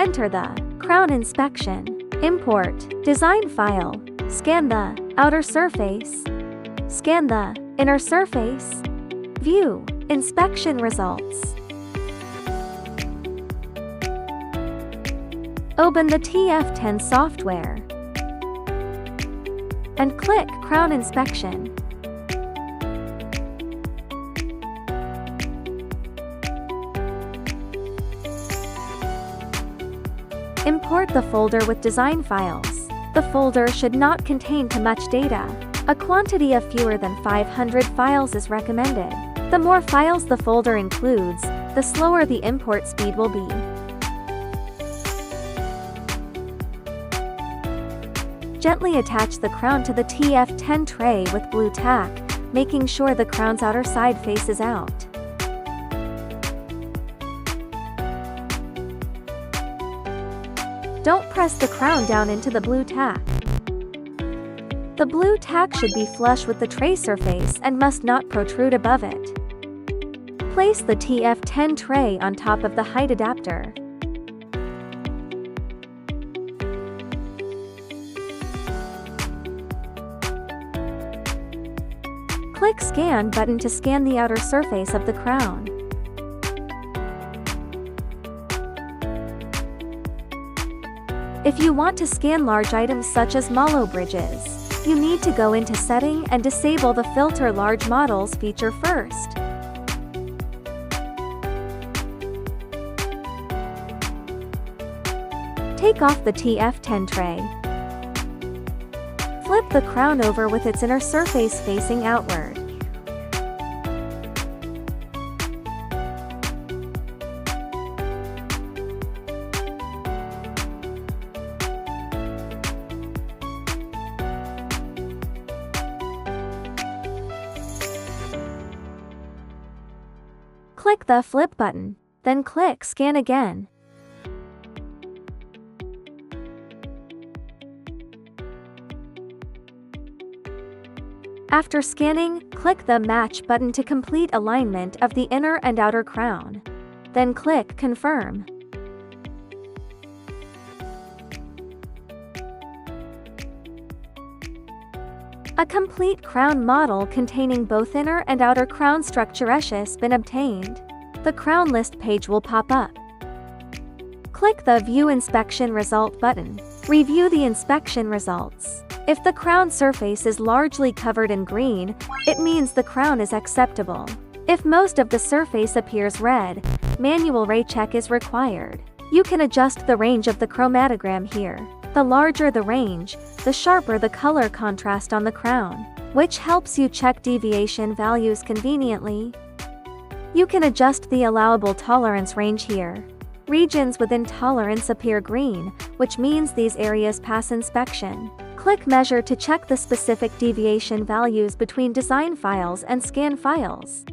Enter the crown inspection. Import design file. Scan the outer surface. Scan the inner surface. View inspection results. Open the TF10 software and click Crown Inspection. Import the folder with design files. The folder should not contain too much data. A quantity of fewer than 500 files is recommended. The more files the folder includes, the slower the import speed will be. Gently attach the crown to the TF10 tray with blue tack, making sure the crown's outer side faces out. Don't press the crown down into the blue tack. The blue tack should be flush with the tray surface and must not protrude above it. Place the TF10 tray on top of the height adapter. Click Scan button to scan the outer surface of the crown. If you want to scan large items such as Malo bridges, you need to go into Setting and disable the Filter Large Models feature first. Take off the TF10 tray. Flip the crown over with its inner surface facing outward. Click the Flip button, then click Scan again. After scanning, click the Match button to complete alignment of the inner and outer crown. Then click Confirm. A complete crown model containing both inner and outer crown structure has been obtained. The crown list page will pop up. Click the View Inspection Result button. Review the inspection results. If the crown surface is largely covered in green, it means the crown is acceptable. If most of the surface appears red, manual recheck is required. You can adjust the range of the chromatogram here. The larger the range, the sharper the color contrast on the crown, which helps you check deviation values conveniently. You can adjust the allowable tolerance range here. Regions within tolerance appear green, which means these areas pass inspection. Click Measure to check the specific deviation values between design files and scan files.